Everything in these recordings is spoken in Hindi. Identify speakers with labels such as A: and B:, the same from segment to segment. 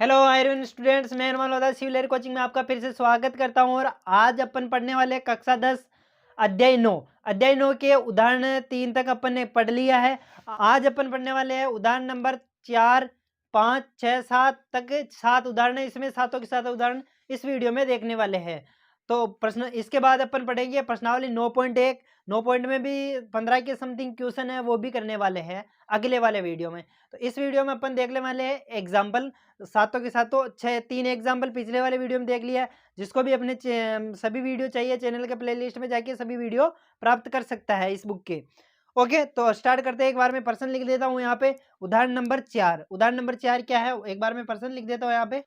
A: हेलो आयरन स्टूडेंट्स, मैं नर्मदा सिविल कोचिंग में आपका फिर से स्वागत करता हूं। और आज अपन पढ़ने वाले कक्षा 10 अध्याय 9 के उदाहरण 3 तक अपन ने पढ़ लिया है। आज अपन पढ़ने वाले हैं उदाहरण नंबर 4, 5, 6, 7 तक। 7 उदाहरण है, इसमें सातों के सात उदाहरण इस वीडियो में देखने वाले हैं। तो प्रश्न इसके बाद अपन पढ़ेंगे प्रश्नावली 9.1। 9 पॉइंट में भी 15 के समथिंग क्वेश्चन है, वो भी करने वाले हैं अगले वाले वीडियो में। तो इस वीडियो में अपन देखने वाले हैं एग्जाम्पल सातों के सातों। 3 एग्जाम्पल पिछले वाले वीडियो में देख लिया है। जिसको भी अपने सभी वीडियो चाहिए, चैनल के प्लेलिस्ट में जाके सभी वीडियो प्राप्त कर सकता है इस बुक के। ओके, तो स्टार्ट करते हैं। एक बार मैं प्रश्न लिख देता हूँ यहाँ पे। उदाहरण नंबर 4। उदाहरण नंबर 4 क्या है, एक बार मैं प्रश्न लिख देता हूँ यहाँ पे।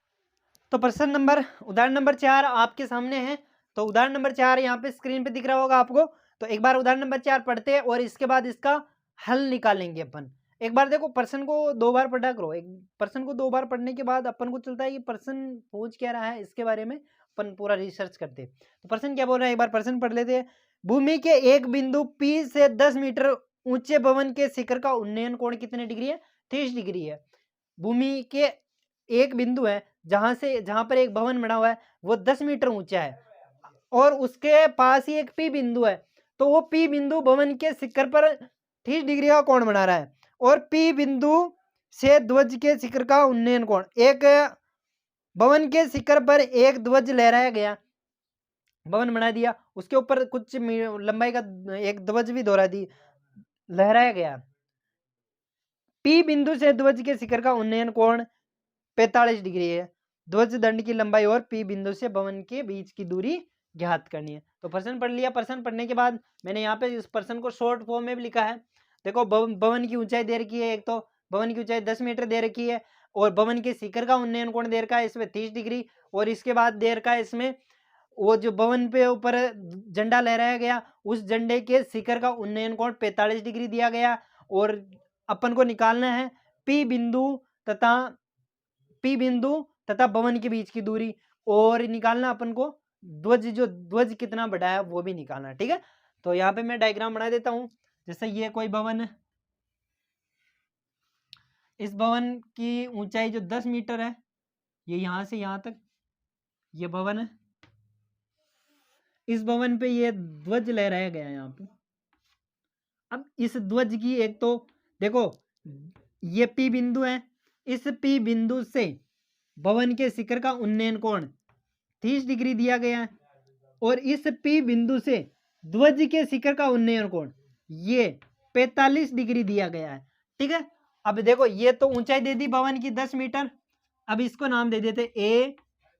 A: तो उदाहरण नंबर 4 आपके सामने है। तो उदाहरण नंबर 4 यहाँ पे स्क्रीन पे दिख रहा होगा आपको। तो एक बार उदाहरण नंबर 4 पढ़ते हैं और इसके बाद इसका हल निकालेंगे अपन। एक बार देखो, प्रश्न को 2 बार पढ़ा करो। एक प्रश्न को 2 बार पढ़ने के बाद अपन को चलता है कि प्रश्न पूछ क्या रहा है, इसके बारे में अपन पूरा रिसर्च करते हैं। तो प्रश्न क्या बोल रहा है, एक बार प्रश्न पढ़ लेते हैं। भूमि के एक बिंदु P से 10 मीटर ऊंचे भवन के शिखर का उन्नयन कोण कितने डिग्री है? 30 डिग्री है। भूमि के एक बिंदु है जहां पर एक भवन बना हुआ है, वो 10 मीटर ऊंचा है और उसके पास ही एक पी बिंदु है। तो वो पी बिंदु भवन के शिखर पर 30 डिग्री का कोण बना रहा है। और पी बिंदु से ध्वज के शिखर का उन्नयन कोण, एक भवन के शिखर पर एक ध्वज लहराया गया, भवन बना दिया, उसके ऊपर कुछ लंबाई का एक ध्वज भी दोहरा दी, लहराया गया। पी बिंदु से ध्वज के शिखर का उन्नयन कोण 45 डिग्री है। ध्वज दंड की लंबाई और पी बिंदु से भवन के बीच की दूरी ज्ञात करनी है। तो प्रश्न पढ़ लिया। प्रश्न पढ़ने के बाद मैंने यहाँ पे इस प्रश्न को शॉर्ट फॉर्म में भी लिखा है। देखो, भवन की ऊंचाई दे रखी है। एक तो भवन की ऊंचाई 10 मीटर दे रखी है और भवन के शिखर का उन्नयन कोण दे रखा है इसमें 30 डिग्री। और इसके बाद दे रखा है इसमें वो जो भवन पे ऊपर झंडा लहराया गया, उस झंडे के शिखर का उन्नयन कोण 45 डिग्री दिया गया। और अपन को निकालना है पी बिंदु तथा भवन के बीच की दूरी, और निकालना अपन को ध्वज कितना बड़ा है वो भी निकालना। ठीक है, तो यहाँ पे मैं डायग्राम बना देता हूं। जैसे ये कोई भवन है, इस भवन की ऊंचाई जो 10 मीटर है, ये यहां से यहां तक ये भवन है। इस भवन पे ये ध्वज लहराया गया है यहाँ पे। अब इस ध्वज की एक तो देखो, ये पी बिंदु है, इस पी बिंदु से भवन के शिखर का उन्नयन कोण 30 डिग्री दिया गया है और इस पी बिंदु से ध्वज के शिखर का उन्नयन कोण ये 45 डिग्री दिया गया है। ठीक है, अब देखो, ये तो ऊंचाई दे दी भवन की 10 मीटर। अब इसको नाम दे देते ए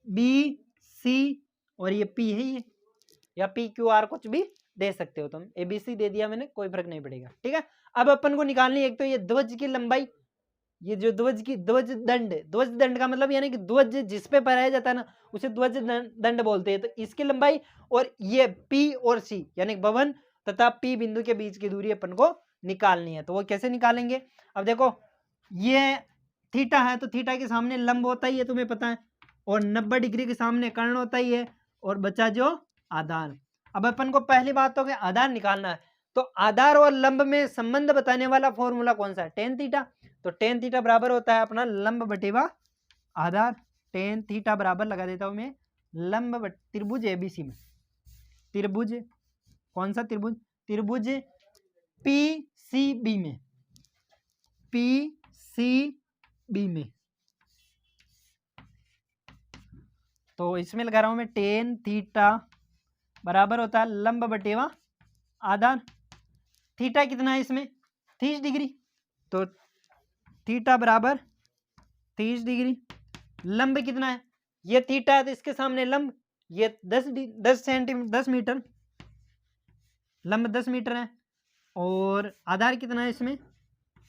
A: बी सी, और ये पी है ये, या पी क्यू आर कुछ भी दे सकते हो तुम। एबीसी दे दिया मैंने, कोई फर्क नहीं पड़ेगा। ठीक है, अब अपन को निकालनी है एक तो ये ध्वज की लंबाई, ये जो ध्वज दंड का मतलब यानी कि ध्वज जिस पे फहराया जाता है ना, उसे ध्वज दंड बोलते हैं। तो इसकी लंबाई और ये पी और सी यानी भवन तथा पी बिंदु के बीच की दूरी अपन को निकालनी है। तो वो कैसे निकालेंगे? अब देखो, ये थीटा है तो थीटा के सामने लंब होता ही है, तुम्हें पता है, और 90 डिग्री के सामने कर्ण होता ही है, और बचा जो आधार। अब अपन को पहली बात तो आधार निकालना है। तो आधार और लंब में संबंध बताने वाला फॉर्मूला कौन सा है? Tan theta. तो टेन थीटा बराबर होता है अपना लंब बटेवा आधार। टेन थीटा बराबर लगा देता हूं मैं लंब त्रिभुज एबीसी में। त्रिभुज कौन सा त्रिभुज? त्रिभुज पीसीबी में, पीसीबी में। तो इसमें लगा रहा हूं मैं टेन थीटा बराबर होता है लंब बटेवा आधार। थीटा कितना है इसमें? 30 डिग्री। तो थीटा बराबर 30 डिग्री। लंब कितना है? ये थीटा है तो इसके सामने लंब ये 10 मीटर, लंब 10 मीटर है। और आधार कितना है इसमें?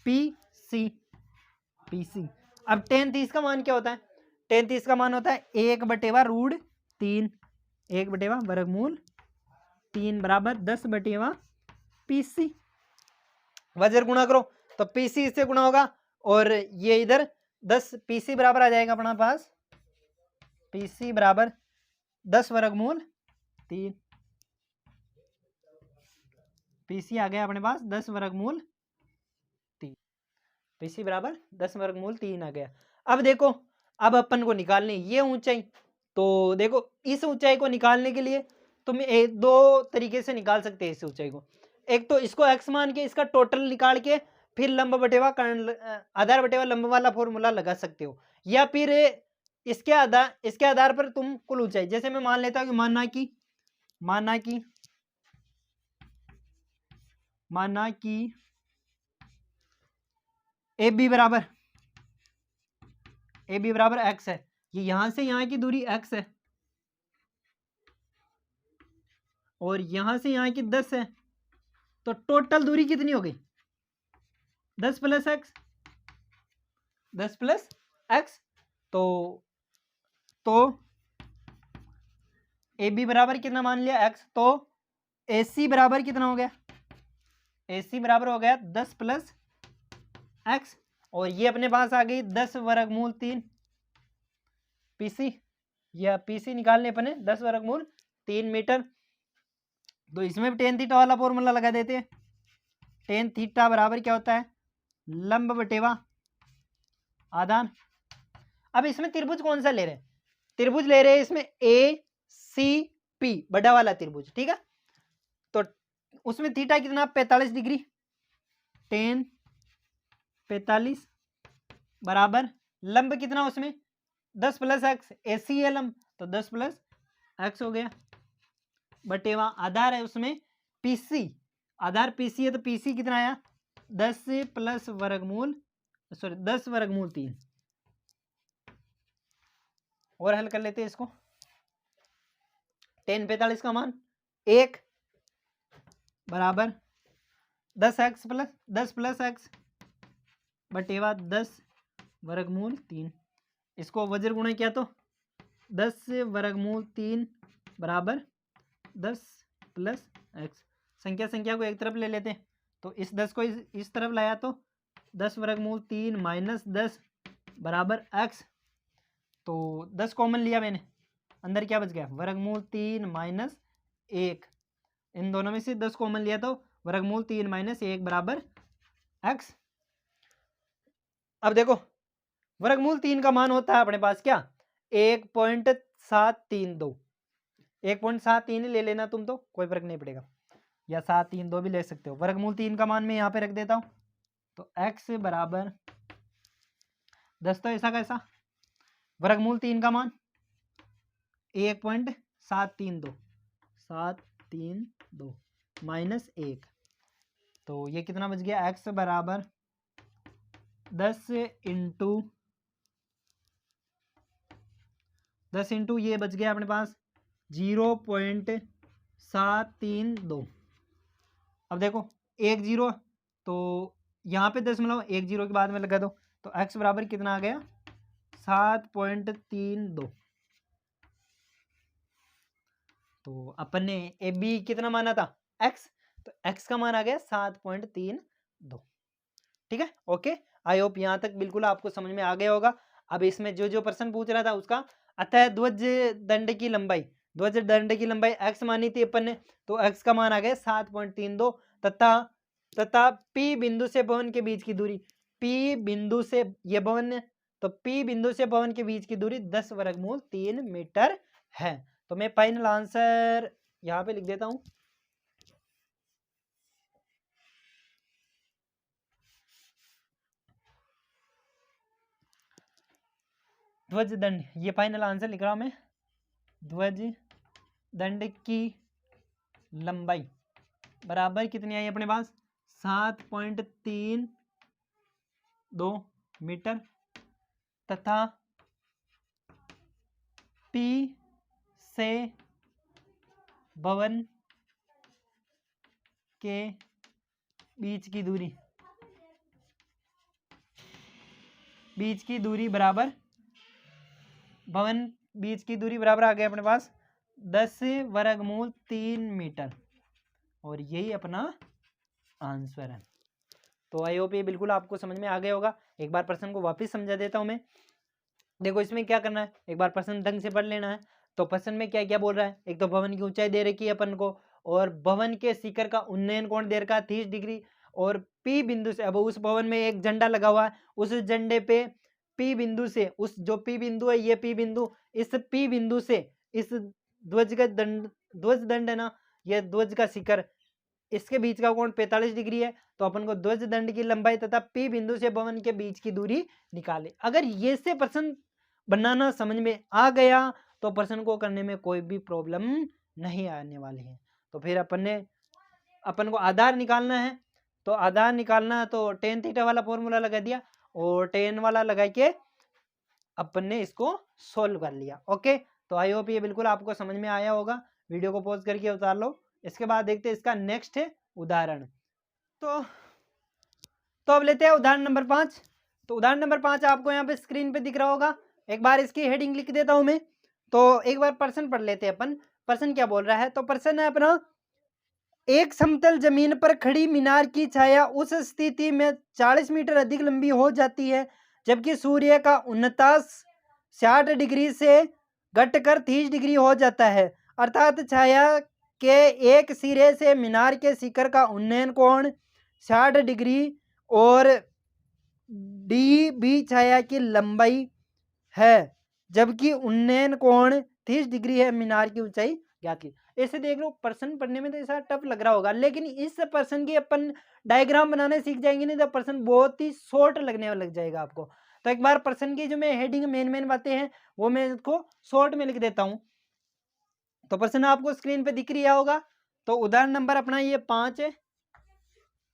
A: पीसी। अब टेन 30 का मान क्या होता है? टेन 30 का मान होता है 1/√3, 1/वर्गमूल 3 बराबर 10/पीसी। वजर गुणा करो तो पीसी इससे गुणा होगा और ये इधर 10, पीसी बराबर आ जाएगा अपना पास, पीसी बराबर 10/3। पीसी आ गया अपने पास 10/3। पीसी बराबर 10/3 आ गया। अब देखो, अब अपन को निकालनी ये ऊंचाई। तो देखो इस ऊंचाई को निकालने के लिए तुम दो तरीके से निकाल सकते हैं इस ऊंचाई को। एक तो इसको x मान के इसका टोटल निकाल के फिर लंब बटेवा आधार बटेवा लंब वाला फॉर्मूला लगा सकते हो, या फिर इसके आधार पर तुम कुल ऊंचाई, जैसे मैं मान लेता हूँ कि मानना कि ए बी बराबर x है, ये यहां से यहां की दूरी x है और यहां से यहां की 10 है, तो टोटल दूरी कितनी हो गई 10 प्लस x। तो ए बी बराबर कितना मान लिया x, तो ए सी बराबर कितना हो गया, ए सी बराबर हो गया 10 प्लस x, और ये अपने पास आ गई 10 वर्गमूल 3 पीसी, या पीसी निकालने अपने 10 वर्गमूल 3 मीटर। तो इसमें भी टेन थीटा वाला फॉर्मूला लगा देते हैं। टेन थीटा बराबर क्या होता है, लंब बटेवा आधार। अब इसमें त्रिभुज कौन सा ले रहे हैं, त्रिभुज ले रहे हैं इसमें ए सी पी, बड़ा वाला त्रिभुज, ठीक है। तो उसमें थीटा कितना 45 डिग्री, टेन 45 बराबर लंब कितना उसमें 10 प्लस एक्स, ए सी है लंब तो 10 प्लस एक्स हो गया, बटेवा आधार है उसमें पीसी, आधार पीसी है तो पीसी कितना आया 10 प्लस वर्गमूल 10 वर्गमूल 3। और हल कर लेते हैं इसको। टेन 45 का मान 1 बराबर 10 प्लस एक्स बटेवा 10 वर्गमूल 3। इसको वज्र गुणा किया तो 10 वर्गमूल 3 बराबर 10 प्लस एक्स। संख्या को एक तरफ ले लेते हैं, तो इस 10 को इस तरफ लाया तो 10 वर्गमूल 3 माइनस 10 बराबर एक्स। तो 10 कॉमन लिया मैंने, अंदर क्या बच गया वर्गमूल 3 माइनस 1, इन दोनों में से 10 कॉमन लिया तो वर्गमूल 3 माइनस 1 बराबर एक्स। अब देखो वर्गमूल 3 का मान होता है अपने पास क्या 1.732, 1.73 ले लेना तुम, तो कोई फर्क नहीं पड़ेगा, या 732 भी ले सकते हो। वर्गमूल 3 का मान मैं यहाँ पे रख देता हूँ, तो x बराबर 10, तो ऐसा कैसा वर्गमूल 3 का मान 1.732 माइनस 1, तो ये कितना बच गया x बराबर 10 इंटू ये बच गया अपने पास 0.732। अब देखो एक जीरो, तो यहाँ पे 10 एक जीरो के बाद में लगा दो, तो x बराबर कितना आ गया 7.32। तो अपन ने ए बी कितना माना था x, तो x का मान आ गया 7.32। ठीक है, ओके। आई होप यहाँ तक बिल्कुल आपको समझ में आ गया होगा। अब इसमें जो प्रश्न पूछ रहा था उसका, अतः ध्वज दंड की लंबाई x मानी थी अपन ने, तो x का मान आ गया 7.32, तथा P बिंदु से भवन के बीच की दूरी, P बिंदु से ये भवन है, तो P बिंदु से भवन के बीच की दूरी 10 वर्गमूल 3 मीटर है। तो मैं फाइनल आंसर यहाँ पे लिख देता हूँ। ध्वज दंड, ये फाइनल आंसर लिख रहा हूं मैं। ध्वज दंड की लंबाई बराबर कितनी आई अपने पास 7.32 मीटर, तथा P से भवन के बीच की दूरी बराबर आ गया अपने पास 10 वर्गमूल 3 मीटर, और यही अपना आंसर है। तो आई होप ये बिल्कुल आपको समझ में आ गया होगा। एक बार प्रश्न को वापस समझा देता हूं मैं। देखो इसमें क्या करना है, एक बार प्रश्न ढंग से पढ़ लेना है। तो प्रश्न में क्या क्या बोल रहा है, एक तो भवन की ऊंचाई दे रखी है अपन को, और भवन के शिखर का उन्नयन कोण दे रखा है 30 डिग्री, और P बिंदु से, अब उस भवन में एक झंडा लगा हुआ है, उस झंडे पे P बिंदु से, उस जो P बिंदु है, ये P बिंदु, इस P बिंदु से इस ध्वज का ध्वज दंड है ना, ये ध्वज का शिखर, इसके बीच का कोण 45 डिग्री है। तो अपन को ध्वज दंड की लंबाई तथा P बिंदु से भवन के बीच की दूरी निकाले। अगर ये से प्रश्न बनाना समझ में आ गया तो प्रश्न को करने में कोई भी प्रॉब्लम नहीं आने वाली है। तो फिर अपन को आधार निकालना है। तो आधार निकालना है तो टेन थीटा वाला फॉर्मूला लगा दिया और टेन वाला लगा के अपन ने इसको सोल्व कर लिया। ओके, तो आई होप ये बिल्कुल आपको समझ में आया होगा। वीडियो को पॉज करके उतार लो। इसके बाद देखते हैं इसका नेक्स्ट है उदाहरण। तो अब लेते हैं उदाहरण नंबर 5। तो उदाहरण नंबर 5 आपको यहाँ पे स्क्रीन पे दिख रहा होगा। एक बार इसकी हेडिंग लिख देता हूं मैं। तो एक बार प्रश्न पढ़ लेते हैं अपन। प्रश्न क्या बोल रहा है? तो प्रश्न है अपना, एक समतल जमीन पर खड़ी मीनार की छाया उस स्थिति में 40 मीटर अधिक लंबी हो जाती है जबकि सूर्य का उन्नतास 60 डिग्री से घटकर 30 डिग्री हो जाता है, अर्थात छाया के एक सिरे से मीनार के शिखर का उन्नयन कोण 60 डिग्री और डी बी छाया की लंबाई है जबकि उन्नयन कोण 30 डिग्री है। मीनार की ऊंचाई ज्ञात की। ऐसे देख लो, प्रश्न पढ़ने में तो ऐसा टफ लग रहा होगा, लेकिन इस प्रश्न की अपन डायग्राम बनाने सीख जाएंगे नहीं तो प्रश्न बहुत ही शॉर्ट लगने लग जाएगा आपको। तो एक बार प्रश्न की जो मैं हेडिंग मेन बातें हैं वो मैं इसको शॉर्ट में लिख देता हूं। तो प्रश्न आपको स्क्रीन पे दिख रहा होगा। तो उदाहरण नंबर अपना ये 5 है।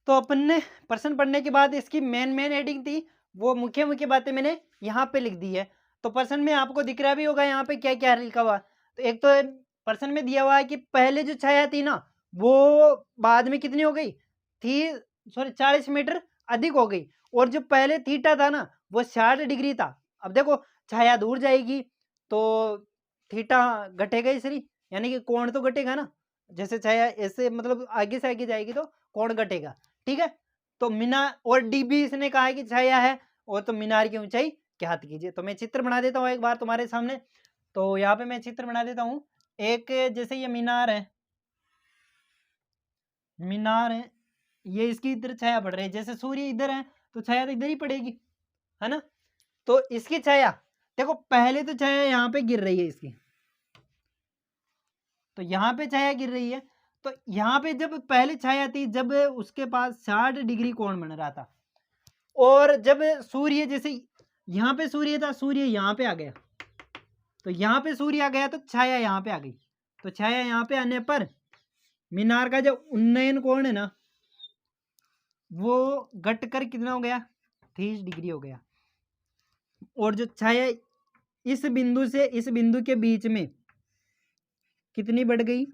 A: तो अपन ने प्रश्न पढ़ने के बाद इसकी मेन हेडिंग थी, वो मुख्य बातें मैंने यहाँ पे लिख दी है। तो प्रश्न में आपको दिख रहा भी होगा यहाँ पे क्या क्या लिखा हुआ। तो एक तो प्रश्न में दिया हुआ है कि पहले जो छाया थी ना वो बाद में कितनी हो गई थी, 40 मीटर अधिक हो गई, और जो पहले थीटा था ना वो 60 डिग्री था। अब देखो छाया दूर जाएगी तो थीटा घटेगा ही सही, यानी कि कोण तो घटेगा ना। जैसे छाया ऐसे मतलब आगे से आगे जाएगी तो कोण घटेगा, ठीक है। तो मीनार और डीबी इसने कहा है कि छाया है, और तो मीनार की ऊंचाई ज्ञात कीजिए। तो मैं चित्र बना देता हूँ एक बार तुम्हारे सामने। तो यहाँ पे मैं चित्र बना देता हूँ। एक जैसे ये मीनार है, ये इसकी इधर छाया पड़ रही है। जैसे सूर्य इधर है तो छाया तो इधर ही पड़ेगी, है ना। तो इसकी छाया देखो, पहले तो छाया यहाँ पे गिर रही है इसकी, तो यहाँ पे छाया गिर रही है। तो यहाँ पे जब पहले छाया थी जब उसके पास 60 डिग्री कोण बन रहा था, और जब सूर्य जैसे यहाँ पे सूर्य था, सूर्य यहाँ पे आ गया, तो यहाँ पे सूर्य आ गया तो छाया यहाँ पे आ गई। तो छाया यहाँ पे आने पर मीनार का जो उन्नयन कोण है ना वो घटकर कितना हो गया, 30 डिग्री हो गया। और जो छाया इस बिंदु से इस बिंदु के बीच में कितनी बढ़ गई,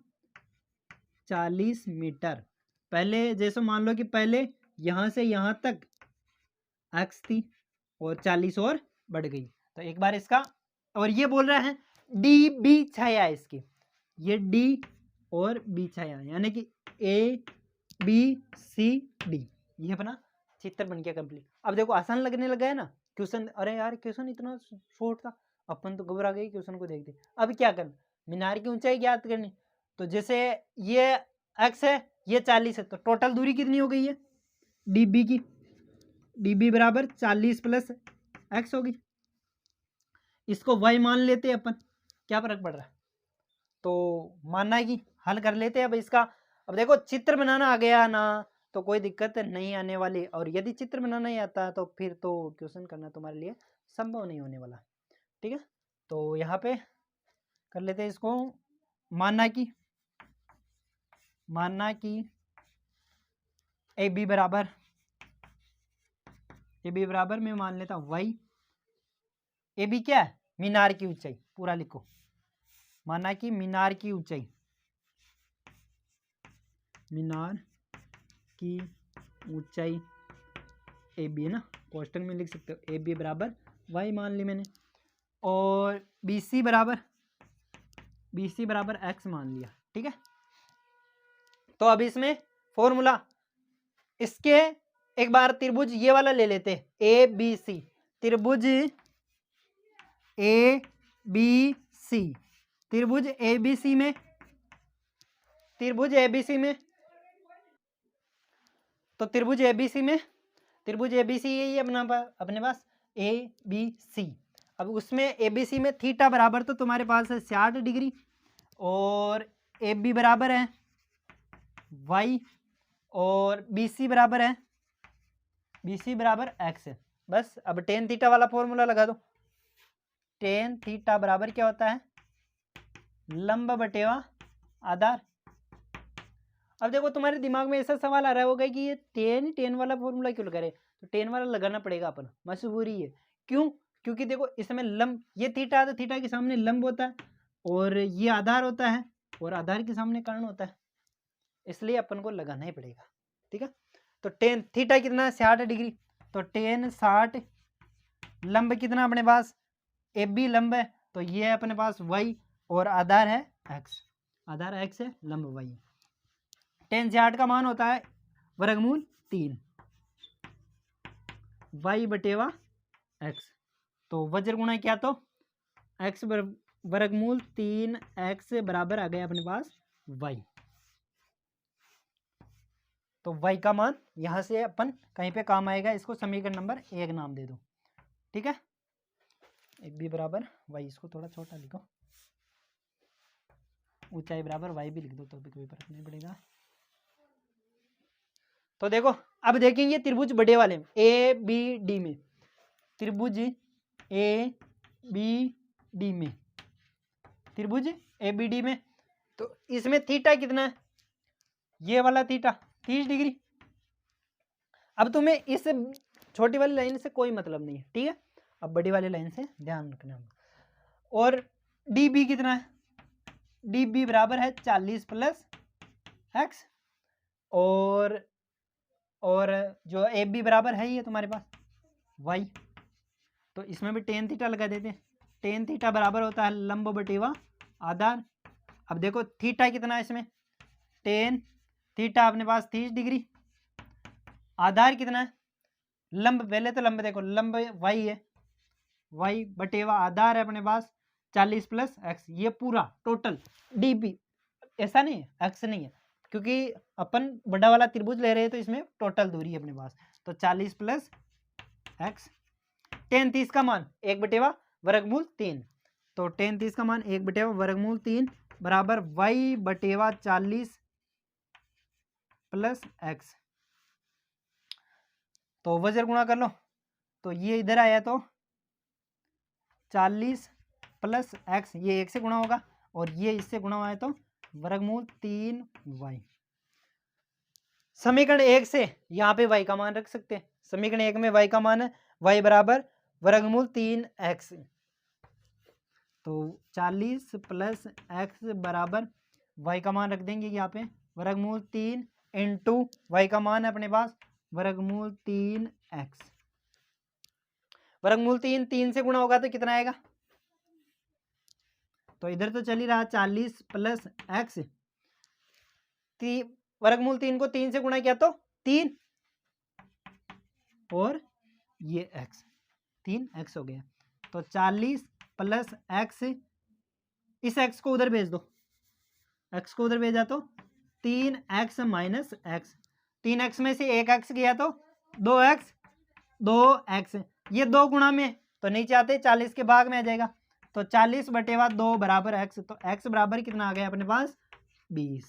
A: 40 मीटर। पहले जैसे मान लो कि पहले यहां से यहां तक एक्स थी और 40 और बढ़ गई। तो एक बार इसका, और ये बोल रहा है डी बी छाया है इसकी, ये डी और बी छाया, यानी कि ए बी सी डी। ये अपना चित्र बन गया कंप्लीट। अब देखो आसान लगने लगा है ना क्वेश्चन। अरे यार क्वेश्चन इतना शॉर्ट था, अपन तो घबरा गए क्वेश्चन को देखते। अब क्या करना, मीनार की ऊंचाई ज्ञात करनी। तो जैसे ये एक्स है, ये 40 है, तो टोटल दूरी कितनी हो गई है डीबी की, डीबी बराबर 40 प्लस एक्स होगी। इसको वाई मान लेते हैं अपन, क्या फर्क पड़ रहा है। तो मानना है कि हल कर लेते हैं अब इसका। अब देखो चित्र बनाना आ गया ना तो कोई दिक्कत नहीं आने वाली, और यदि चित्र बनाना ही आता है तो फिर तो क्वेश्चन करना तुम्हारे लिए संभव नहीं होने वाला, ठीक है। तो यहाँ पे कर लेते हैं इसको। मानना कि ए बी बराबर मैं मान लेता हूँ वाई। ए बी क्या है, मीनार की ऊंचाई, पूरा लिखो। माना कि मीनार की ऊंचाई, मीनार की ऊंचाई ए बी है ना, कोष्टक में लिख सकते हो। ए बी बराबर वाई मान ली मैंने, और बी सी बराबर एक्स मान लिया, ठीक है। तो अब इसमें फॉर्मूला, इसके एक बार त्रिभुज ये वाला ले लेते हैं, ए बी सी। त्रिभुज ए बी सी, त्रिभुज ए बी सी में, त्रिभुज ए बी सी में, तो त्रिभुज ए बी सी में, त्रिभुज ए बी सी यही अपने पास ए बी सी। अब उसमें ए बी सी में थीटा बराबर तो तुम्हारे पास है 60 डिग्री और ए बी बराबर है वाई और बी सी बराबर है एक्स है। बस अब टेन थीटा वाला फॉर्मूला लगा दो। टेन थीटा बराबर क्या होता है, लंब बटेवा आधार। अब देखो तुम्हारे दिमाग में ऐसा सवाल आ रहा होगा कि ये टेन वाला फॉर्मूला क्यों लगा रहे, तो टेन वाला लगाना पड़ेगा अपन, मजबूरी है। क्यों? क्योंकि देखो इसमें लंब, ये थीटा है तो थीटा के सामने लंब होता है और ये आधार होता है और आधार के सामने कर्ण होता है, इसलिए अपन को लगाना ही पड़ेगा। ठीक है, तो टेन थीटा कितना है 60 डिग्री, तो टेन 60, लंब कितना अपने पास ए बी लंब है तो ये है अपने पास वाई और आधार है एक्स, आधार एक्स है, लंब वाई। टेन 60 का मान होता है वर्गमूल 3 वाई बटेवा एक्स, तो वज्र गुणा क्या, तो एक्स वर्गमूल 3 एक्स बराबर आ गया अपने पास वाई। तो y का मान यहां से अपन कहीं पे काम आएगा, इसको समीकरण नंबर 1 नाम दे दो। ठीक है, एक भी बराबर y, इसको थोड़ा छोटा लिखो, ऊंचाई बराबर y भी लिख दो तो भी कोई फर्क नहीं पड़ेगा। तो देखो अब देखेंगे त्रिभुज बड़े वाले में, ए बी डी में, त्रिभुज ए बी डी में, त्रिभुज ए बी डी में, तो इसमें थीटा कितना है, ये वाला थीटा 30 डिग्री। अब तुम्हें इस छोटी वाली लाइन से कोई मतलब नहीं है, ठीक है, अब बड़ी वाली लाइन से ध्यान रखना। और डी बी कितना है, डी बी बराबर है 40 प्लस एक्स, और जो ए बी बराबर है ये तुम्हारे पास वाई, तो इसमें भी टेन थीटा लगा देते हैं। टेन थीटा बराबर होता है लंब बटेवा आधार। अब देखो थीटा कितना है इसमें, टेन थीटा अपने पास 30 डिग्री, आधार कितना है, लंब, पहले तो लंब देखो, लंब वाई है, वाई बटेवा आधार है अपने पास 40 प्लस एक्स, ये पूरा टोटल डी बी, ऐसा नहीं है एक्स नहीं है, क्योंकि अपन बड़ा वाला त्रिभुज ले रहे हैं तो इसमें टोटल दूरी है अपने पास, तो 40 प्लस एक्स। टेन 30 का मान 1/, वर्गमूल 3, तो टेन 30 का मान 1/, वर्गमूल 3 बराबर वाई बटेवा 40 प्लस एक्स। तो वज्र गुणा कर लो, तो ये इधर आया तो 40 प्लस एक्स, ये एक से गुणा होगा और ये इससे गुणा हुआ है तो वर्गमूल 3 वाई। समीकरण 1 से यहाँ पे y का मान रख सकते हैं, समीकरण 1 में y का मान है y बराबर वर्गमूल 3 एक्स, तो 40 प्लस एक्स बराबर y का मान रख देंगे यहाँ पे वर्गमूल 3 इंटू y का मान है अपने पास वर्गमूल 3 एक्स, वर्गमूल 3 से गुणा होगा तो कितना आएगा, तो इधर तो चल ही रहा 40 प्लस एक्स, वर्गमूल 3 को 3 से गुणा किया तो 3 और ये x, 3x हो गया, तो 40 प्लस एक्स, इस x को उधर भेज दो, x को उधर भेजा तो 3x माइनस एक्स, 3x में से एक x गया तो 2x, ये 2 गुणा में तो नीचे आते 40 के भाग में आ जाएगा, तो 40/2 बराबर x, तो x बराबर कितना आ गया अपने पास 20,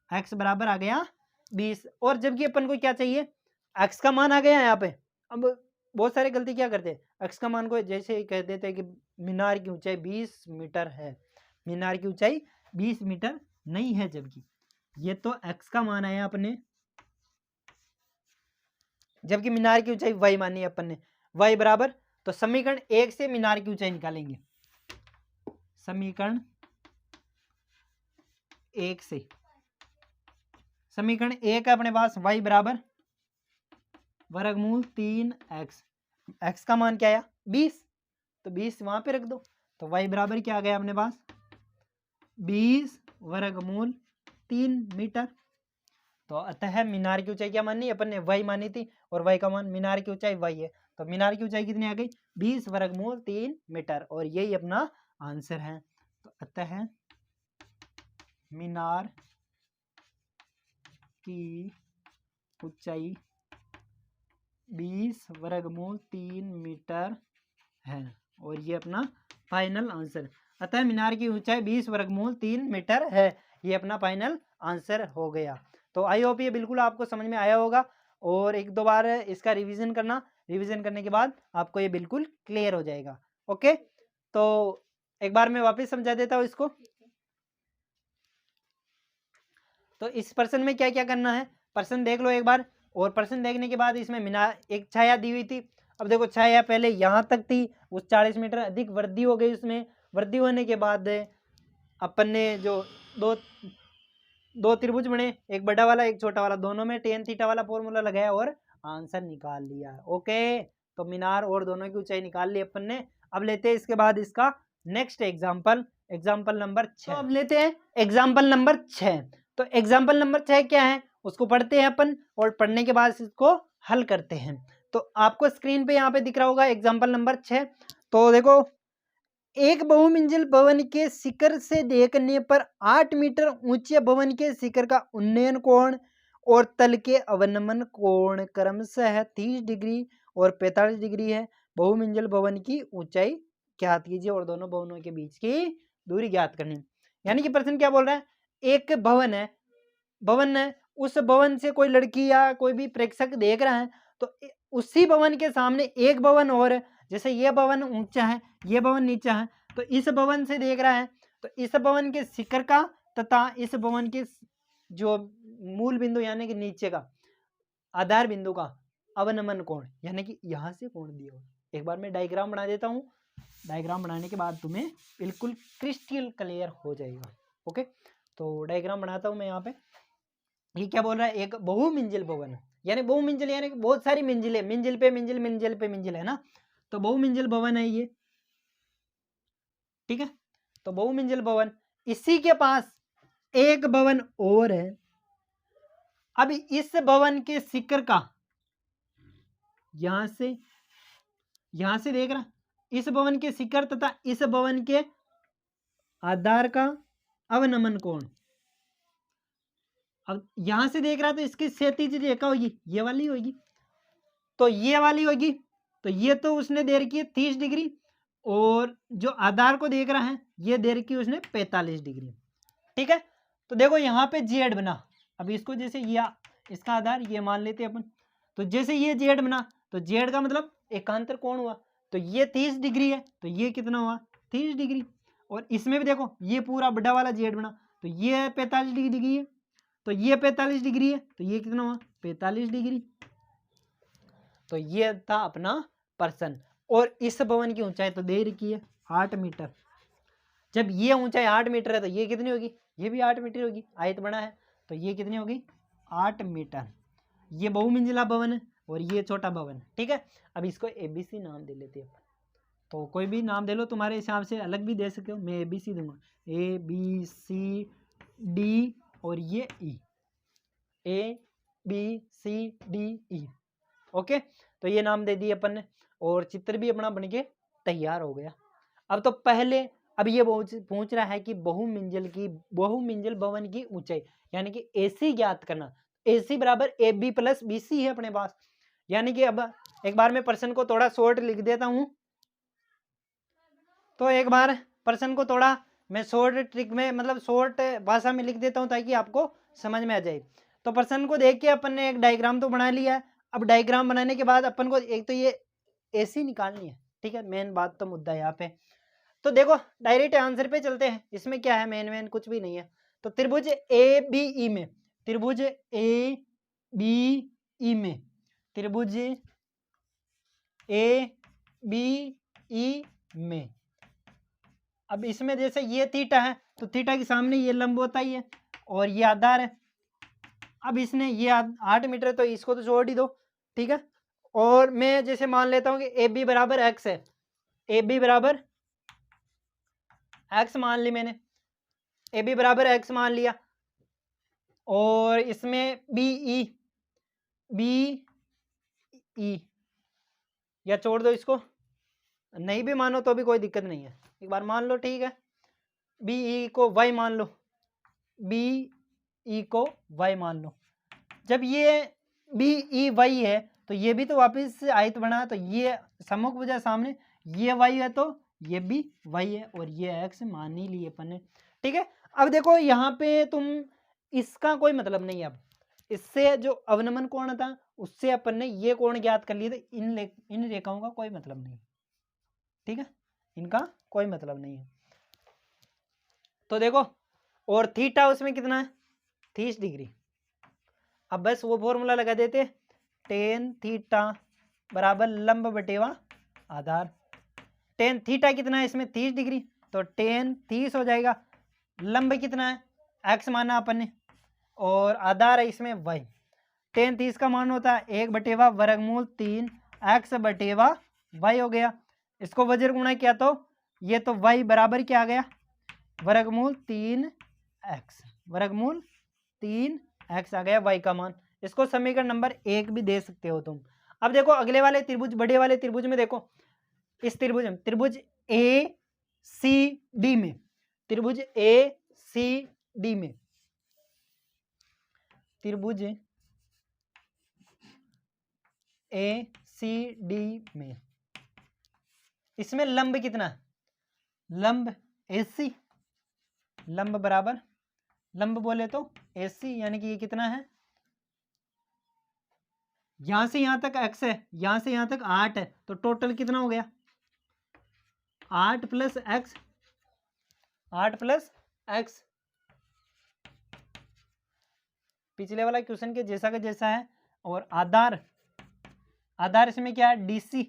A: x बराबर आ गया 20। और जबकि अपन को क्या चाहिए, x का मान आ गया यहाँ पे। अब बहुत सारे गलती क्या करते हैं, x का मान को जैसे कह देते हैं कि मीनार की ऊंचाई 20 मीटर है, मीनार की ऊंचाई 20 मीटर नहीं है, जबकि ये तो x का मान आया अपने, जबकि मीनार की ऊंचाई y मानी है अपन ने, y बराबर, तो समीकरण 1 से मीनार की ऊंचाई निकालेंगे, समीकरण 1 से, समीकरण 1 है अपने पास y बराबर वर्गमूल 3 एक्स, x का मान क्या आया 20, तो 20 वहां पे रख दो, तो y बराबर क्या आ गया अपने पास 20 वर्गमूल 3 मीटर। तो अतः मीनार की ऊंचाई क्या मानी अपन ने, y मानी थी, और y का मान मीनार की ऊंचाई y है, तो मीनार की ऊंचाई कितनी आ गई 20 वर्गमूल 3 मीटर, और यही अपना आंसर है। तो अतः मीनार की ऊंचाई 20 वर्गमूल 3 मीटर है। और ये अपना फाइनल आंसर, अतः मीनार की ऊंचाई 20 वर्गमूल 3 मीटर है। ये अपना फाइनल आंसर हो गया। तो आई होप ये बिल्कुल आपको समझ में आया होगा, और एक दो बार इसका रिवीजन करना, रिवीजन करने के बाद आपको ये बिल्कुल क्लियर हो जाएगा। ओके, तो एक बार मैं वापस समझा देता हूँ इसको। तो इस प्रश्न में क्या क्या करना है, प्रश्न देख लो एक बार, और प्रश्न देखने के बाद इसमें मीनार एक छाया दी हुई थी। अब देखो छाया पहले यहाँ तक थी, उस 40 मीटर अधिक वृद्धि हो गई, उसमें वृद्धि होने के बाद अपन ने जो दो त्रिभुज बने, एक बड़ा वाला एक छोटा वाला, दोनों में टेन थीटा वाला फॉर्मूला लगाया और आंसर निकाल लिया। ओके, तो मीनार और दोनों की ऊंचाई निकाल ली अपन ने। अब लेते हैं इसके बाद इसका नेक्स्ट एग्जाम्पल, एग्जाम्पल नंबर 6। तो अब लेते हैं एग्जाम्पल नंबर 6। तो एग्जाम्पल नंबर 6 क्या है उसको पढ़ते हैं अपन, और पढ़ने के बाद इसको हल करते हैं। तो आपको स्क्रीन पे यहाँ पे दिख रहा होगा एग्जाम्पल नंबर 6। तो देखो, एक बहुमंजिल भवन के शिखर से देखने पर 8 मीटर ऊंचे भवन के शिखर का उन्नयन कोण और तल के अवनमन कोण क्रमशः 30 डिग्री और 45 डिग्री है। बहुमंजिल भवन की ऊंचाई ज्ञात कीजिए और दोनों भवनों के बीच की दूरी ज्ञात करनी। यानी कि प्रश्न क्या बोल रहा है, एक भवन है, भवन है, उस भवन से कोई लड़की या कोई भी प्रेक्षक देख रहा है, तो उसी भवन के सामने एक भवन और है। जैसे ये भवन ऊंचा है, ये भवन नीचा है, तो इस भवन से देख रहा है, तो इस भवन के शिखर का तथा इस भवन के जो मूल बिंदु यानी कि नीचे का आधार बिंदु का अवनमन कोण, यानी कि यहां से कोण दिया हो। एक बार मैं डायग्राम बना देता हूं, डायग्राम बनाने के बाद तुम्हें बिल्कुल क्रिस्टल क्लियर हो जाएगा। ओके, तो डायग्राम बनाता हूं मैं यहाँ पे। ये क्या बोल रहा है, एक बहुमंजिल भवन, यानी बहुमंजिल यानी बहुत सारी मंजिल है, मंजिल पे मंजिल, मंजिल पे मंजिल है ना, तो बहुमंजिल भवन है ये, ठीक है। तो बहुमंजिल भवन, इसी के पास एक भवन और है। अब इस भवन के शिखर का यहां से देख रहा, इस भवन के शिखर तथा इस भवन के आधार का अवनमन कोण, अब यहां से देख रहा तो इसकी क्षैतिज रेखा होगी, ये वाली होगी, तो ये वाली होगी, तो ये तो उसने दे रखी है 30 डिग्री, और जो आधार को देख रहा है ये दे रखी है उसने 45 डिग्री, ठीक है। तो देखो यहाँ पे जेड बना, अब इसको जैसे ये इसका आधार ये मान लेते हैं अपन, तो जैसे ये जेड बना, तो जेड का मतलब एकांतर कोण हुआ, तो ये 30 डिग्री है, तो ये कितना हुआ 30 डिग्री, और इसमें भी देखो ये पूरा बड़ा वाला जेड बना, तो ये 45 डिग्री है, तो ये 45 डिग्री है, तो ये कितना हुआ 45 डिग्री। तो ये था अपना प्रश्न, और इस भवन की ऊंचाई तो दे रखी है 8 मीटर। जब ये ऊंचाई 8 मीटर है तो ये कितनी होगी, ये भी 8 मीटर होगी, आयत बना है, तो ये कितनी होगी 8 मीटर। ये बहुमंजिला भवन है और ये छोटा भवन, ठीक है। अब इसको ABC नाम दे लेते हैं, तो कोई भी नाम दे लो, तुम्हारे हिसाब से अलग भी दे सकते हो, मैं ABC दूंगा, ABCD और ये ABCDE। ओके, तो ये नाम दे दिए अपन ने, और चित्र भी अपना बनके तैयार हो गया। अब तो पहले, अब ये पूछ रहा है कि बहुमंजिल भवन की ऊंचाई यानी कि AC ज्ञात करना। AC बराबर AB प्लस BC है अपने पास, यानी कि अब एक बार मैं प्रश्न को थोड़ा शॉर्ट लिख देता हूं, तो एक बार प्रश्न को थोड़ा मैं शॉर्ट ट्रिक में मतलब शॉर्ट भाषा में लिख देता हूं ताकि आपको समझ में आ जाए। तो प्रश्न को देख के अपन ने एक डायग्राम तो बना लिया है। अब डायग्राम बनाने के बाद अपन को एक तो ये AC निकालनी है, ठीक है, मेन बात तो मुद्दा यहाँ पे। तो देखो डायरेक्ट आंसर पे चलते हैं, इसमें क्या है मेन कुछ भी नहीं है। तो त्रिभुज ABE में, त्रिभुज ABE में, त्रिभुज ABE में, अब इसमें जैसे ये थीटा है तो थीटा के सामने ये लंब होता ही है और ये आधार है। अब इसने ये 8 मीटर तो इसको तो छोड़ ही दो, ठीक है। और मैं जैसे मान लेता हूं कि AB बराबर x है, AB बराबर x मान ली मैंने, AB बराबर x मान लिया, और इसमें BE या छोड़ दो, इसको नहीं भी मानो तो भी कोई दिक्कत नहीं है, एक बार मान लो, ठीक है। BE को y मान लो, BE को y मान लो। जब ये BE y है तो ये भी तो वापस से आयत बना, तो ये सम्मुख भुजा सामने, ये y है तो ये भी y है और ये x मान ही लिए अपन ने। ठीक है, अब देखो यहाँ पे तुम इसका कोई मतलब नहीं है। अब इससे जो अवनमन कोण था उससे अपन ने ये कोण ज्ञात कर लिए थे, इन रेखाओं का कोई मतलब नहीं। ठीक है, इनका कोई मतलब नहीं है। तो देखो, और थीटा उसमें कितना है, 30 डिग्री। अब बस वो फॉर्मूला लगा देते, टेन थीटा बराबर लंब बटेवा आधार। टेन थीटा कितना है इसमें, 30 डिग्री, तो टेन 30 हो जाएगा। लंब कितना है, x माना अपन ने, और आधार है इसमें y। टेन 30 का मान होता है 1/, वर्गमूल 3 x बटेवा y हो गया। इसको वज्र गुणा किया तो ये तो y बराबर क्या आ गया, वर्गमूल 3x, वर्गमूल 3x आ गया y का मान। इसको समीकरण नंबर 1 भी दे सकते हो तुम। अब देखो अगले वाले त्रिभुज, बड़े वाले त्रिभुज में देखो, इस त्रिभुज में, त्रिभुज ए सी डी में, त्रिभुज ए सी डी में, त्रिभुज ए सी डी में, इसमें लंब कितना है, लंब AC, लंब बराबर, लंब बोले तो AC, यानी कि ये कितना है, यहां से यहां तक x है, यहां से यहां तक 8 है, तो टोटल कितना हो गया, 8 प्लस x, 8 प्लस x। पिछले वाला क्वेश्चन के जैसा का जैसा है। और आधार, आधार इसमें क्या है, DC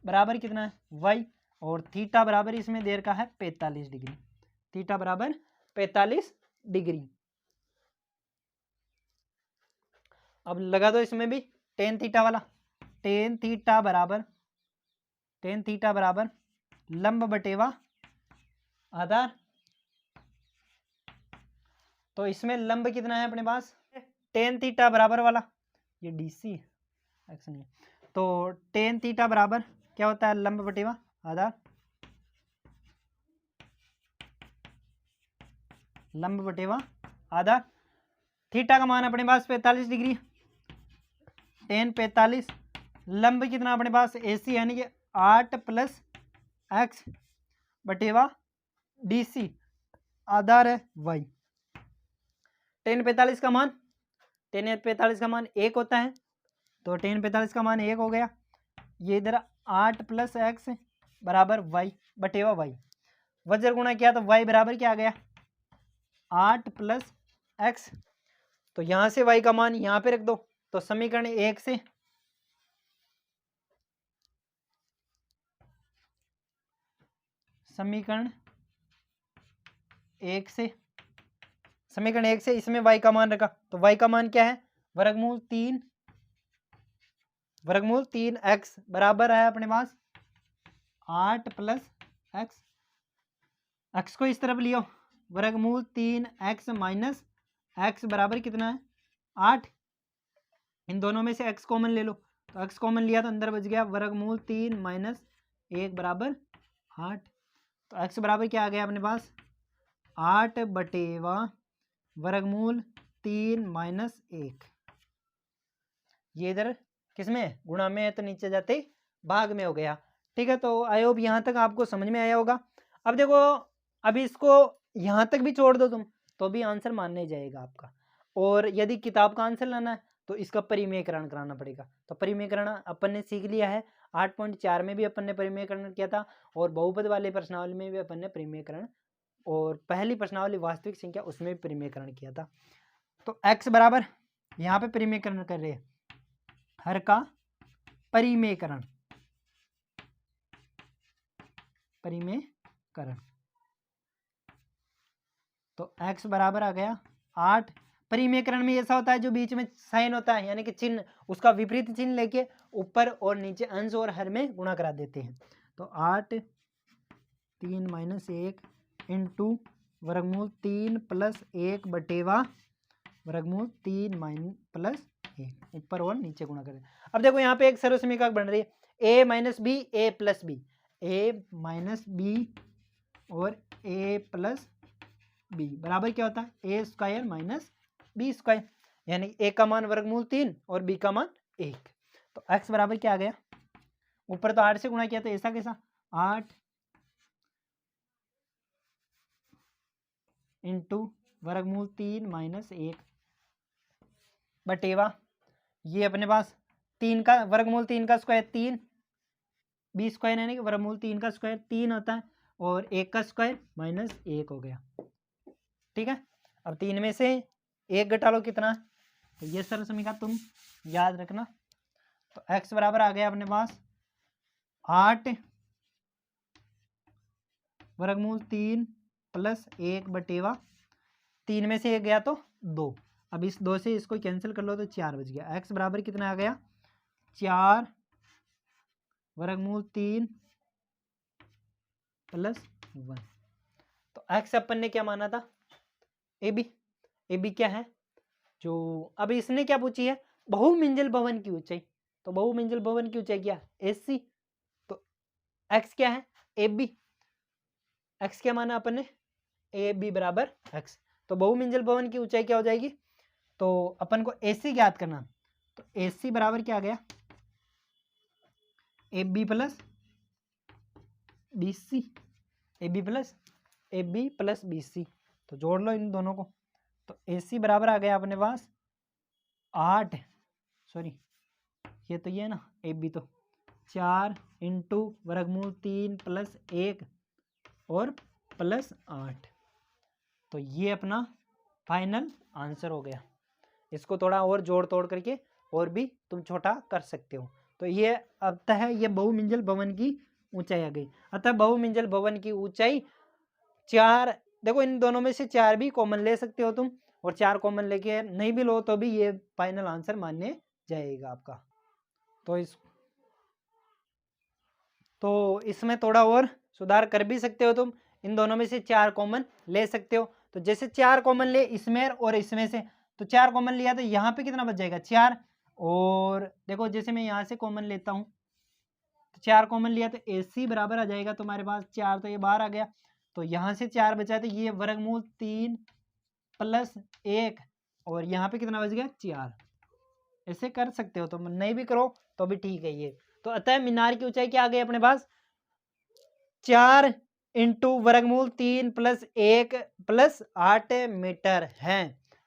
A: बराबर कितना है, y, और थीटा बराबर इसमें देर का है 45 डिग्री, थीटा बराबर 45 डिग्री। अब लगा दो इसमें भी टेन थीटा वाला, टेन थीटा बराबर, टेन थीटा बराबर लंब बटेवा आधार। तो इसमें लंब कितना है अपने पास, टेन थीटा बराबर वाला, ये DC x नहीं, तो टेन थीटा बराबर क्या होता है, लंब बटेवा आधार, लंब बटेवा आधार। थीटा का मान अपने पास 45 डिग्री, टेन 45, लंब कितना अपने पास AC, यानी कि 8 प्लस x बटेवा DC, आधार है y। टेन 45 का मान, टेन 45 का मान 1 होता है, तो टेन 45 का मान 1 हो गया। ये इधर 8 प्लस x बराबर y बटेवा y, वज्र गुणा किया तो y बराबर क्या आ गया, 8 प्लस x। तो यहां से y का मान यहां पे रख दो, तो समीकरण 1 से, समीकरण 1 से, समीकरण 1 से इसमें y का मान रखा, तो y का मान क्या है, वर्गमूल 3, वर्गमूल 3x बराबर है अपने पास 8 प्लस x, x को इस तरफ लियो, वर्गमूल 3x माइनस x बराबर कितना है 8। इन दोनों में से x कॉमन ले लो, तो x कॉमन लिया तो अंदर बच गया वर्गमूल 3 माइनस 1 बराबर 8। तो x बराबर क्या आ गया अपने पास, 8 बटेवा वर्गमूल 3 माइनस 1। ये इधर किसमें गुणा में है, तो नीचे जाते भाग में हो गया। ठीक है, तो आई होप यहाँ तक आपको समझ में आया होगा। अब देखो, अभी इसको यहाँ तक भी छोड़ दो तुम, तो भी आंसर मानने जाएगा आपका। और यदि किताब का आंसर लाना है तो इसका परिमेयकरण कराना पड़ेगा। तो परिमेयकरण अपन ने सीख लिया है, 8.4 में भी अपन ने परिमेयकरण किया था, और बहुपद वाले प्रश्नावली में भी अपन ने परिमेयकरण, और पहली प्रश्नावली वास्तविक संख्या उसमें भी परिमेयकरण किया था। तो x बराबर, यहाँ पे परिमेयकरण कर रहे हैं, हर का परिमेयकरण, परिमेयकरण, तो x बराबर आ गया 8। परिमेयकरण में ऐसा होता है जो बीच में साइन होता है, यानी कि चिन्ह, उसका विपरीत चिन्ह लेके ऊपर और नीचे अंश और हर में गुणा करा देते हैं। तो 8 3 माइनस 1 इंटू वर्गमूल 3 प्लस 1 बटेवा वर्गमूल 3 प्लस 1, ऊपर और नीचे गुणा करें। अब देखो यहाँ पे एक सर्वसमीकरण बन रही है, a minus B A plus B, a minus B और a प्लस बी बराबर क्या होता है, a square minus B square. यानी a का मान वर्गमूल 3 और b का मान 1। तो x बराबर क्या आ गया, ऊपर तो 8 से गुणा किया तो ऐसा कैसा 8 इंटू वर्गमूल 3 माइनस 1 बटेवा ये अपने पास 3 का वर्गमूल 3 का स्क्वायर 3, बी स्क्वायर यानी कि वर्गमूल 3 का स्क्वायर 3 होता है और 1 का स्क्वायर माइनस 1 हो गया। ठीक है, अब 3 में से 1 घटा लो कितना, तो ये सरल समीकरण तुम याद रखना। तो x बराबर आ गया अपने पास 8 वर्गमूल 3 प्लस 1 बटेवा 3 में से 1 गया तो 2, अब इस 2 से इसको कैंसिल कर लो तो 4 बच गया। x बराबर कितना आ गया 4 वर्गमूल 3 प्लस 1। तो x अपन ने क्या माना था ए बी क्या है, जो अब इसने क्या पूछी है बहुमंजिल भवन की ऊंचाई, तो बहुमंजिल भवन की ऊंचाई क्या AC, तो x क्या है AB, x क्या माना अपन ने AB बराबर x, तो बहुमंजिल भवन की ऊंचाई क्या हो जाएगी, तो अपन को AC ज्ञात करना, तो AC बराबर क्या आ गया AB plus BC, AB plus BC, तो जोड़ लो इन दोनों को, तो AC बराबर आ गया अपने पास 8 सॉरी ये तो ये ना AB तो 4 इंटू वर्गमूल 3 प्लस 1 और प्लस 8, तो ये अपना फाइनल आंसर हो गया। इसको थोड़ा और जोड़ तोड़ करके और भी तुम छोटा कर सकते हो। तो ये अतः ये बहुमंजिल भवन की ऊंचाई आ गई। अतः बहुमंजिल भवन की ऊंचाई 4, देखो इन दोनों में से 4 भी कॉमन ले सकते हो तुम, और 4 कॉमन लेके नहीं भी लो तो भी ये फाइनल आंसर मान्य जाएगा आपका। तो इसमें थोड़ा और सुधार कर भी सकते हो तुम, इन दोनों में से 4 कॉमन ले सकते हो। तो जैसे 4 कॉमन ले इसमें और इसमें से, तो 4 कॉमन लिया तो यहाँ पे कितना बच जाएगा 4, और देखो जैसे मैं यहाँ से कॉमन लेता हूँ तो 4 कॉमन लिया तो AC बराबर आ जाएगा तुम्हारे पास 4, तो ये बाहर आ गया, तो यहाँ से 4 बचा तो ये वर्गमूल 3 प्लस 1 और यहाँ पे कितना बच गया 4। ऐसे कर सकते हो, तो नहीं भी करो तो भी ठीक है ये। तो अतः मीनार की ऊंचाई क्या आ गई अपने पास 4 इंटू वर्गमूल 3 प्लस 1 प्लस 8 मीटर है।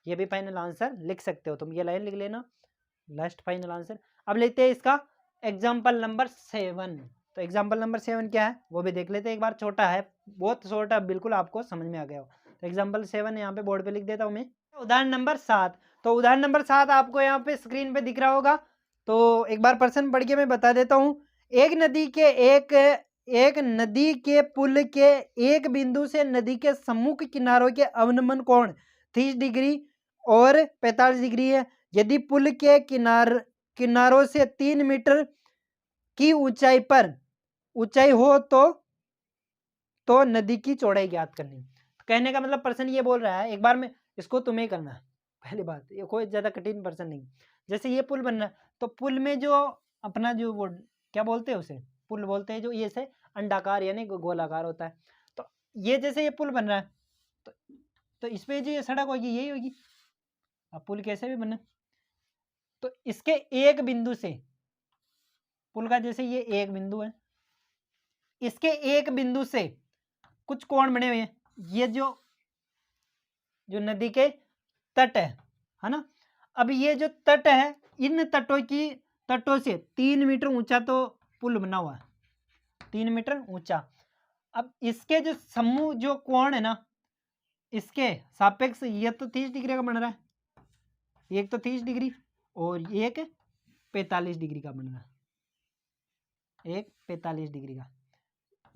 A: ये भी फाइनल आंसर लिख सकते हो तुम, ये लाइन लिख लेना लास्ट फाइनल आंसर। अब लेते हैं इसका एग्जाम्पल नंबर 7। तो एग्जाम्पल नंबर 7 क्या है वो भी देख लेते हैं एक बार, छोटा है बहुत छोटा, बिल्कुल आपको समझ में आ गया हो। तो एग्जाम्पल 7 यहाँ पे बोर्ड पे लिख देता हूँ मैं। उदाहरण नंबर 7, तो उदाहरण नंबर 7 आपको यहाँ पे स्क्रीन पे दिख रहा होगा, तो एक बार प्रश्न पढ़ के मैं बता देता हूँ। एक नदी के पुल के एक बिंदु से नदी के सम्मुख किनारों के अवनमन कोण 30 डिग्री और 45 डिग्री है। यदि पुल के किनारों से 3 मीटर की ऊंचाई हो तो नदी की चौड़ाई ज्ञात करनी। कहने का मतलब प्रश्न ये बोल रहा है, एक बार में इसको तुम्हें करना है, पहली बात ये कोई ज्यादा कठिन प्रश्न नहीं। जैसे ये पुल बनना है तो पुल में जो अपना जो वो क्या बोलते हैं उसे पुल बोलते हैं, जो ये से अंडाकार यानी गोलाकार होता है। तो ये जैसे ये पुल बन रहा है तो इसमें जो ये सड़क होगी यही होगी। अब पुल कैसे भी बना, तो इसके एक बिंदु से पुल का जैसे ये एक बिंदु है, इसके एक बिंदु से कुछ कोण बने हुए हैं। ये जो नदी के तट है ना, अब ये जो तट है इन तटों से 3 मीटर ऊंचा तो पुल बना हुआ है, 3 मीटर ऊंचा। अब इसके जो समूह जो कोण है ना इसके सापेक्ष ये तो 30 डिग्री का बन रहा है, एक तो 30 डिग्री और एक 45 डिग्री का बन रहा है, एक 45 डिग्री का।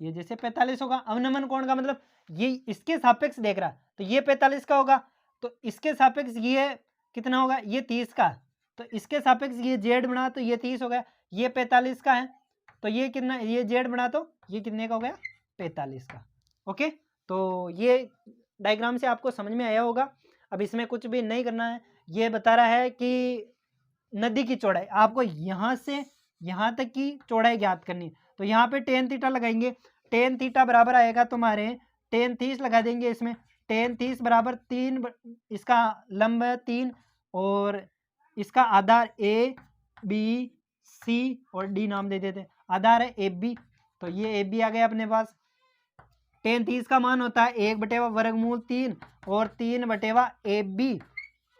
A: ये जैसे 45 होगा, अवनमन कोण का मतलब ये इसके सापेक्ष देख रहा है तो ये 45 का होगा, तो इसके सापेक्ष ये कितना होगा ये 30 का, तो इसके सापेक्ष ये जेड बना तो ये 30 हो गया, ये 45 का है तो ये कितना, ये जेड बना तो ये कितने का हो गया 45 का। ओके, तो ये डायग्राम से आपको समझ में आया होगा। अब इसमें कुछ भी नहीं करना है, ये बता रहा है कि नदी की चौड़ाई आपको यहाँ से यहाँ तक की चौड़ाई ज्ञात करनी। तो यहाँ पे tan थीटा लगाएंगे, tan थीटा बराबर आएगा तुम्हारे tan 30 लगा देंगे इसमें, tan 30 बराबर 3 इसका लंब 3 और इसका आधार ए बी सी और डी नाम दे देते, आधार है ए बी, तो ये ए बी आ गया अपने पास। tan 30 का मान होता है 1/वर्गमूल 3 और 3/, ए बी,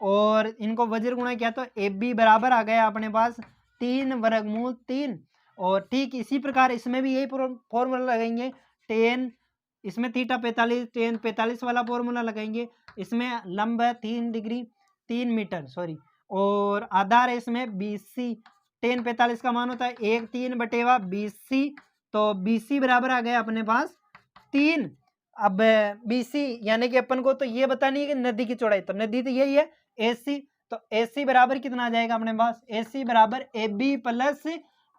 A: और इनको वज्र गुणा किया तो ए बी बराबर आ गया अपने पास 3/3। और ठीक इसी प्रकार इसमें भी यही फॉर्मूला लगाएंगे, टेन इसमें थीटा 45, टेन 45 वाला फॉर्मूला लगाएंगे। इसमें लंब है 3 डिग्री 3 मीटर सॉरी, और आधार है इसमें बी सी, टेन 45 का मान होता है 1/3 बी सी, तो बी सी बराबर आ गया अपने पास 3। अब बी सी यानी कि अपन को तो ये बतानी है कि नदी की चौड़ाई, तो नदी तो यही है ए सी, तो ए सी बराबर कितना आ जाएगा अपने पास, ए सी बराबर A B plus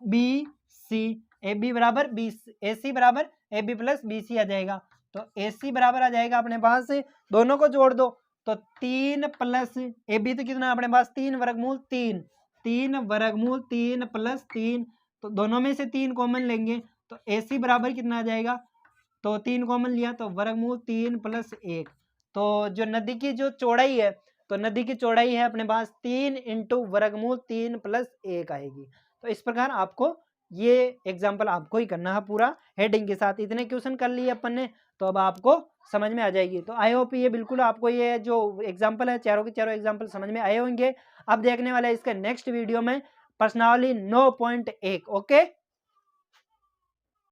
A: B C, A B बराबर बी, ए सी बराबर A B plus B C आ जाएगा। तो ए सी बराबर आ जाएगा अपने पास, दोनों को जोड़ दो तो 3 प्लस ए बी तो कितना अपने पास 3/3, 3/3 प्लस 3, तो दोनों में से 3 कॉमन लेंगे तो ए सी बराबर कितना आ जाएगा, तो 3 कॉमन लिया तो वर्गमूल 3 प्लस 1। तो जो नदी की जो चौड़ाई है, तो नदी की चौड़ाई है अपने पास 3 इंटू वर्गमूल 3 प्लस 1 आएगी। तो इस प्रकार आपको ये एग्जाम्पल आपको ही करना है पूरा हेडिंग के साथ। इतने क्वेश्चन कर लिए अपन ने, तो अब आपको समझ में आ जाएगी। तो आई होप ये बिल्कुल आपको ये जो एग्जाम्पल है चारों के चारों एग्जाम्पल समझ में आए होंगे। अब देखने वाले इसके नेक्स्ट वीडियो में प्रश्नावली 9.1। ओके।